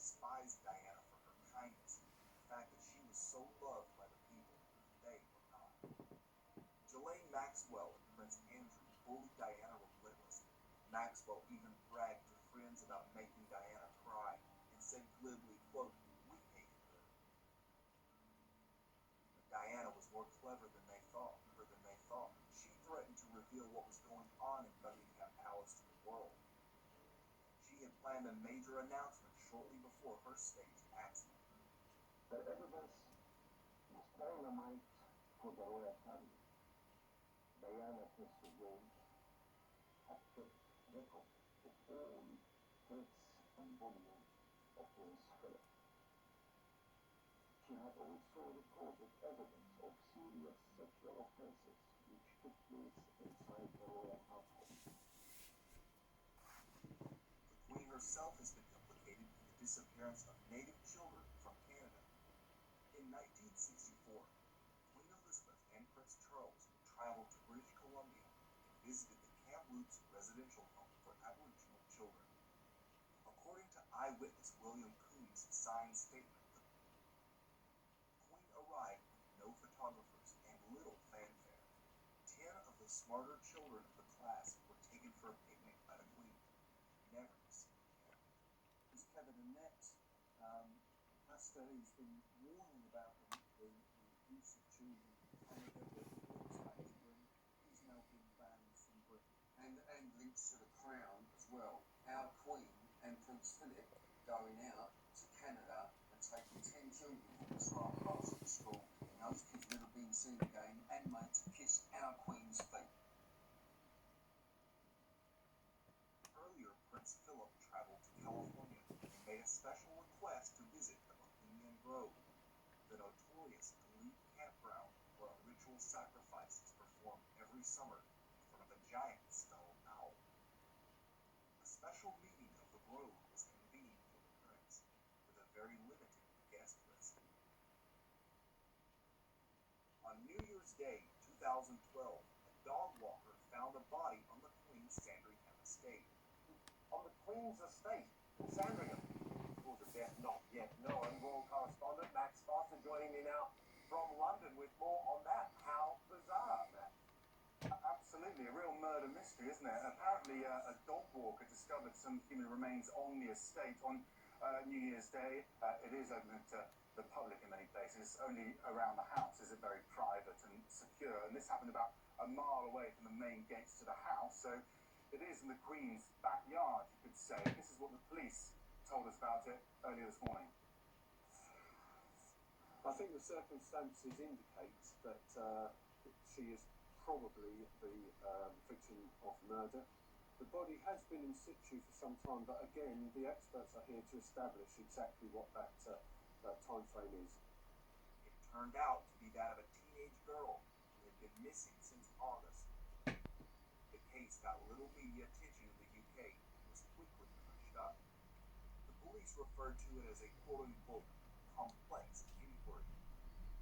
despised Diana for her kindness, the fact that she was so loved by the people that they were not. Ghislaine Maxwell and Prince Andrew bullied Diana relentlessly. Maxwell even bragged to friends about making Diana cry and said glibly, quote, "We hated her." But Diana was more clever than they thought. She threatened to reveal what was going on in Buckingham Palace to the world. She had planned a major announcement shortly before her staged accident. The evidence is dynamite for the royal family. Diana has surveyed, has kept record of all threats and bullying of Prince Philip. She had also recorded evidence of serious sexual offences which took place inside the royal household. The Queen herself has been implicated in the disappearance of native children from Canada. In 1964, Queen Elizabeth and Prince Charles traveled to British Columbia and visited the Kamloops residential home for Aboriginal children. According to eyewitness William Coombs' signed statement, the Queen arrived with no photographers and little fanfare. 10 of the smarter children of the class were taken for a picnic by the Queen, never to see again. As Kevin and Annette, Pastor, who's been warning about the use of children in Canada, the looks like to bring, he's now been banned from Britain. And links to the Crown as well. Our Queen and Prince Philip going out to Canada and taking 10 children from the Smart Class at school, and those kids never been seen again, and made to kiss our Queen's feet. Earlier, Prince Philip traveled to California and made a special request to visit the Bohemian Grove, the notorious elite campground where a ritual sacrifice is performed every summer in front of a giant stone owl. A special meeting of the Grove was convened for the Prince, with a very limited guest list. On New Year's Day 2012, a dog walker found a body on the Queen's Sandringham estate. On the Queen's estate, Sandringham. Cause of death not yet known. Royal correspondent Max Foster joining me now from London with more on that. How bizarre, Matt. Absolutely, a real murder mystery, isn't it? Apparently, a dog walker discovered some human remains on the estate on New Year's Day. It is open to the public in many places. Only around the house is it very private and secure. And this happened about a mile away from the main gates to the house. So it is in the Queen's backyard, you could say. This is what the police told us about it earlier this morning. I think the circumstances indicate that she is probably the victim of murder. The body has been in situ for some time, but again, the experts are here to establish exactly what that time frame is. It turned out to be that of a teenage girl who had been missing since August. The case got little media attention in the UK and was quickly hushed up. The police referred to it as a quote-unquote complex inquiry.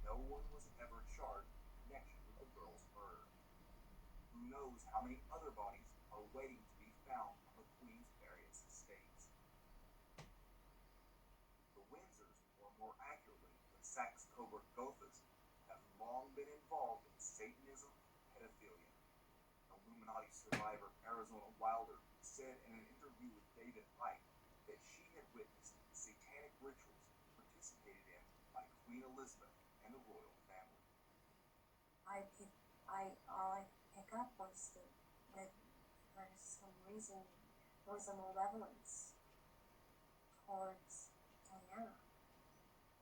No one was ever charged in connection with the girl's murder. Who knows how many other bodies are waiting to be found on the Queen's various estates. The Windsors, or more accurately, the Saxe-Coburg-Gothas, have long been involved in Satanism and pedophilia. Illuminati survivor Arizona Wilder said in an interview with David Icke that she had witnessed satanic rituals participated in by Queen Elizabeth and the royal family. All I pick up was that for some reason there was a malevolence towards Diana,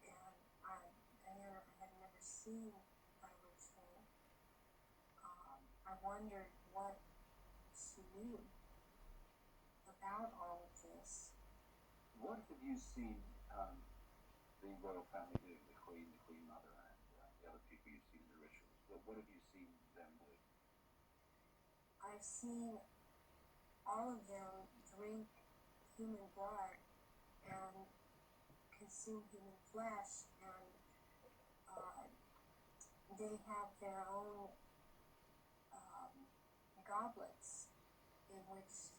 and Diana had never seen a ritual. I wondered what she knew about all of this. What have you seen the royal family do, the Queen Mother, and the other people you've seen in the rituals? What have you seen them do? I've seen all of them drink human blood and consume human flesh, and they have their own goblets in which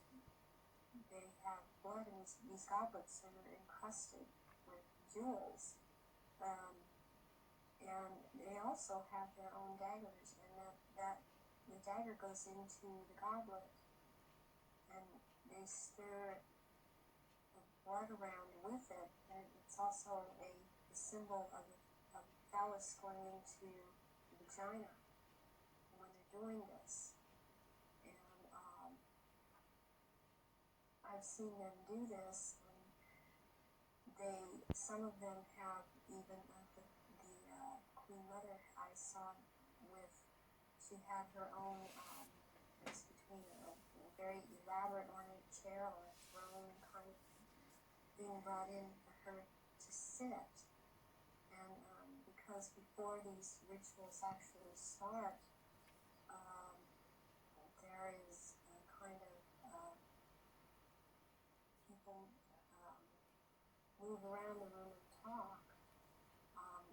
they have blood in these goblets that are encrusted with jewels. And they also have their own daggers, and that the dagger goes into the goblet, and they stir the blood around with it, and it's also a symbol of a phallus going into the vagina when they're doing this. And I've seen them do this, and some of them have even the Queen Mother I saw with, she had her own, mix between a very elaborate ornate chair or a throne kind of thing brought in for her to sit. And because before these rituals actually start, there is a kind of people move around the room and talk,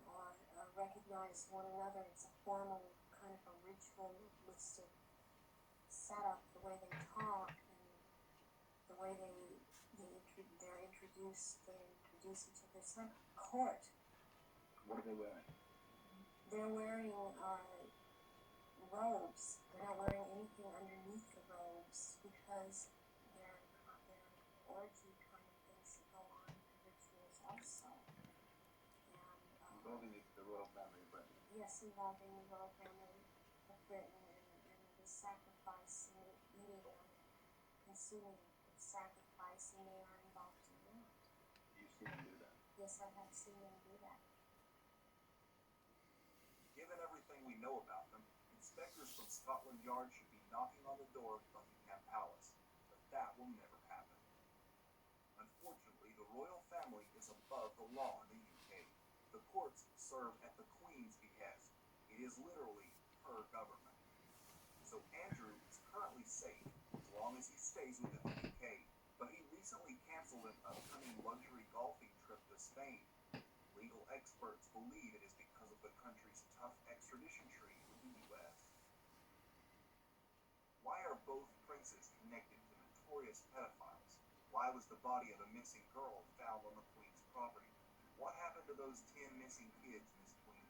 or recognize one another. It's a formal kind of a ritualistic setup, the way they talk and the way they're introduced. They introduce each other. It's like court. What are they wearing? They're wearing robes. They're not wearing anything underneath the robes because they're orgy kind of things that go on in the rituals also. And Involving the royal family of Britain. yes, involving the royal family of Britain and the sacrifice and the eating and consuming the sacrifice, and they are involved in that. You've seen them do that? Yes, I have seen them do that. Given everything we know about them, inspectors from Scotland Yard should be knocking on the door of Buckingham Palace, but that will never happen. Unfortunately, the royal family is above the law in the UK. The courts serve at the Queen's behest. It is literally her government. So Andrew is currently safe as long as he stays within the UK, but he recently canceled an upcoming luxury golfing trip to Spain. Legal experts believe it is because of the country's tough extradition treaty with the US. Why are both princes connected to notorious pedophiles? Why was the body of a missing girl found on the Queen's property? What happened to those 10 missing kids, Miss Queen?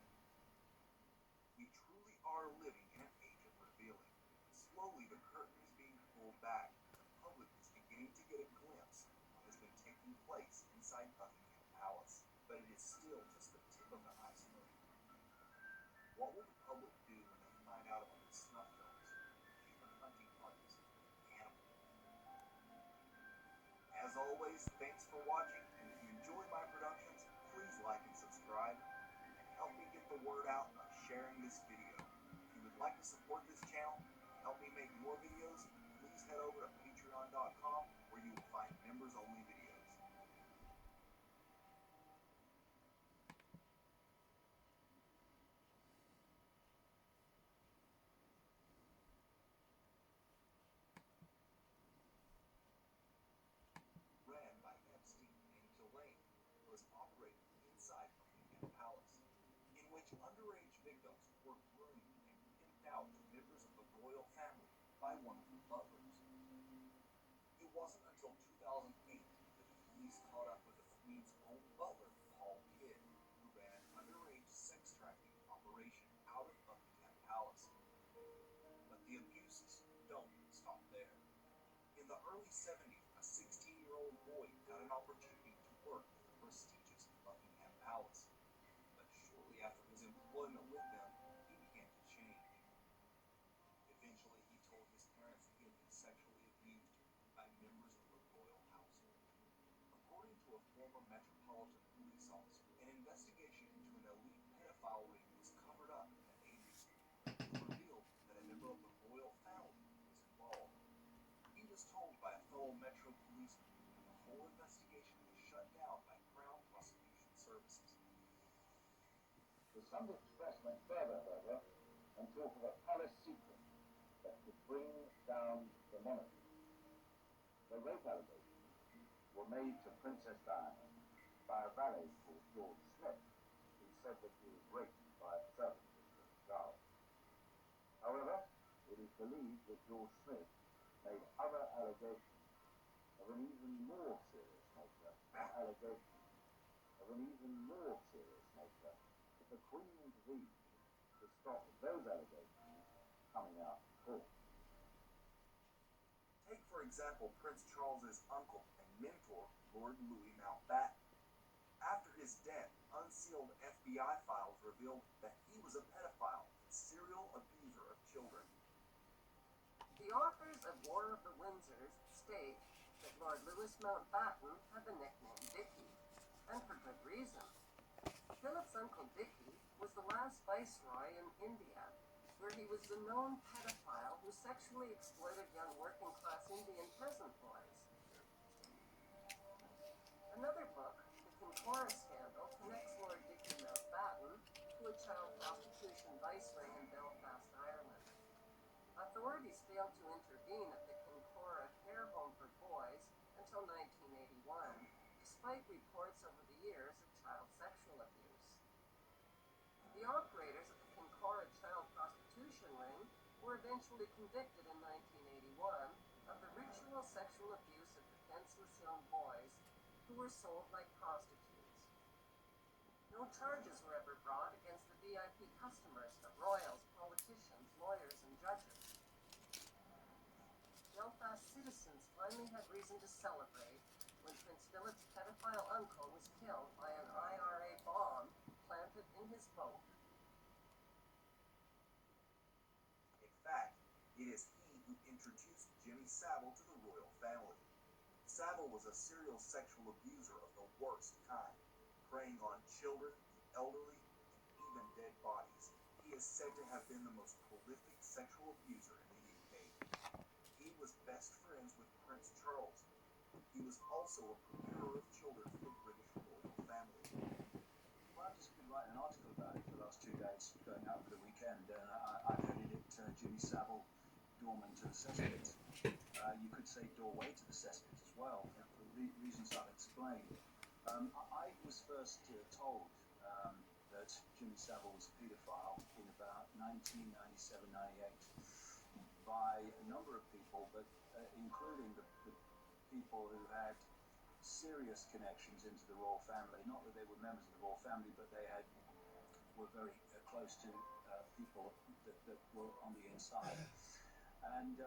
We truly are living in an age of revealing. Slowly the curtain is being pulled back, and the public is beginning to get a glimpse of what has been taking place inside Buckingham Palace. But it is still just the tip of the iceberg. What will the public do when they find out about the snuff films, human hunting parties, cannibals? As always, thanks for watching, and if you enjoy my productions, please like and subscribe, and help me get the word out by sharing this video. If you would like to support this channel and help me make more videos, please head over to patreon.com where you will find members-only videos. Ran by Epstein and Ghislaine, was operated inside Buckingham Palace, in which underage victims were groomed and pimped out to members of the royal family by one of the butlers. It wasn't until 2008 that the police caught up with the Queen's own butler, Paul Kidd, who ran an underage sex trafficking operation out of Buckingham Palace. But the abuses don't stop there. In the early 70s, a 16-year-old boy got an opportunity to work at the prestigious Buckingham Palace. But shortly after his employment with them, he began to change. Eventually, he told his parents that he had been sexually abused by members of the royal household. According to a former Metropolitan Police officer, an investigation into an elite pedophile ring was covered up at an agency. It was revealed that a member of the royal family was involved. He was told by a fellow Metro policeman, and the whole investigation was shut down by Crown Prosecution Services. The Sunday Express went further, however, and talked of a palace secret that could bring down the monarchy. The rape allegations were made to Princess Diana by a valet called George Smith, who said that he was raped by a servant of Prince Charles. However, it is believed that George Smith made other allegations of of an even more serious nature, allegation of an even more serious nature, that the Queen intervened to stop those allegations coming out in court. Take, for example, Prince Charles's uncle and mentor, Lord Louis Mountbatten. After his death, unsealed FBI files revealed that he was a pedophile and serial abuser of children. The authors of War of the Windsors state that Lord Louis Mountbatten had the nickname Dickie, and for good reason. Philip's uncle Dickie was the last viceroy in India, where he was a known pedophile who sexually exploited young working-class Indian peasant boys. Another book, The Kincora Scandal, connects Lord Dickie Mountbatten to a child prostitution vice ring in Belfast, Ireland. Authorities failed to intervene at the Kincora care home for boys until 1981, despite reports over the years of child sexual abuse. The operators of the Kincora child prostitution ring were eventually convicted in 1981 of the ritual sexual abuse of defenseless young boys who were sold like prostitutes. No charges were ever brought against the VIP customers of royals, politicians, lawyers, and judges. Belfast citizens finally had reason to celebrate when Prince Philip's pedophile uncle was killed by an IRA bomb planted in his boat. In fact, it is he who introduced Jimmy Savile to the royal family. Savile was a serial sexual abuser of the worst kind, preying on children, the elderly, and even dead bodies. He is said to have been the most prolific sexual abuser in the UK. He was best friends with Prince Charles. He was also a procurer of children for the British royal family. Well, I've just been writing an article about it for the last 2 days, going out for the weekend, and I've headed it Jimmy Savile, Doorman to the cesspit. You could say doorway to the cesspit as well, for reasons I'll explain. I was first told that Jimmy Savile was a paedophile in about 1997-98 by a number of people, but including the people who had serious connections into the royal family. Not that they were members of the royal family, but they were very close to people that were on the inside. And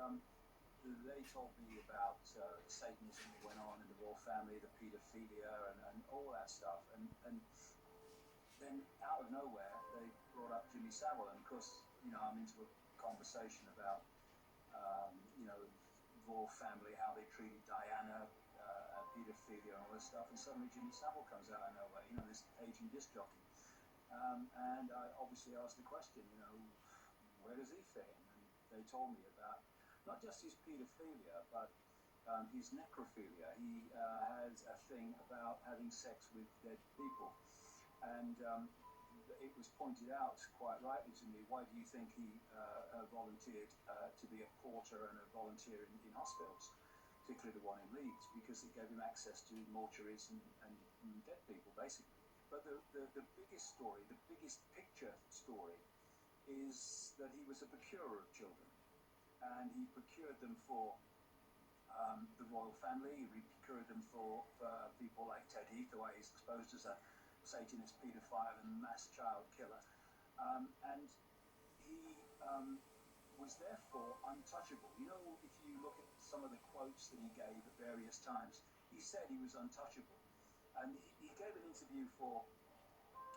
they told me about the Satanism that went on in the royal family, the paedophilia, and all that stuff. And then out of nowhere, they brought up Jimmy Savile. And of course, I'm into a conversation about, royal family, how they treated Diana, paedophilia, and all this stuff. And suddenly Jimmy Savile comes out of nowhere, this aging disc jockey. And I obviously asked the question, where does he fit in? And they told me about not just his paedophilia, but his necrophilia. He has a thing about having sex with dead people. And it was pointed out quite rightly to me, why do you think he volunteered to be a porter and a volunteer in hospitals, particularly the one in Leeds, because it gave him access to mortuaries and dead people, basically. But the biggest story, the biggest picture story, is that he was a procurer of children. And he procured them for the royal family. He procured them for people like Ted Heath, who he's exposed as a Satanist, paedophile, and mass child killer. And he was therefore untouchable. If you look at some of the quotes that he gave at various times, he said he was untouchable. And he gave an interview for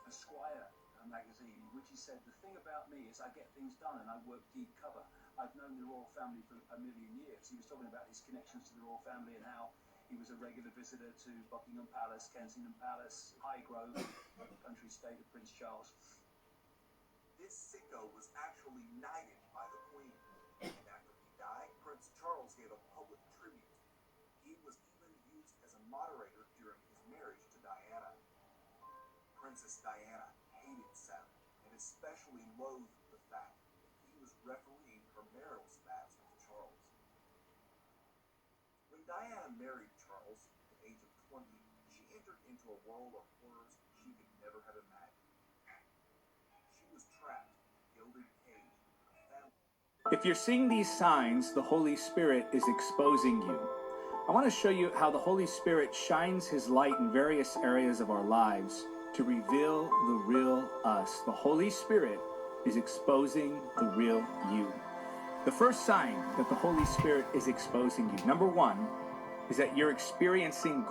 Esquire magazine, in which he said, the thing about me is I get things done and I work deep cover. I've known the royal family for a million years. He was talking about his connections to the royal family and how he was a regular visitor to Buckingham Palace, Kensington Palace, Highgrove, country estate of Prince Charles. This sicko was actually knighted by the Queen, and after he died, Prince Charles gave a public tribute. He was even used as a moderator during his marriage to Diana. Princess Diana hated Savile, and especially loathed the fact that he was refereeing her marital spats with Charles. When Diana married Charles at the age of 20, she entered into a world of horrors she could never have imagined. She was trapped in a gilded cage with a family. If you're seeing these signs, the Holy Spirit is exposing you. I want to show you how the Holy Spirit shines his light in various areas of our lives to reveal the real us. The Holy Spirit is exposing the real you. The first sign that the Holy Spirit is exposing you, number one, is that you're experiencing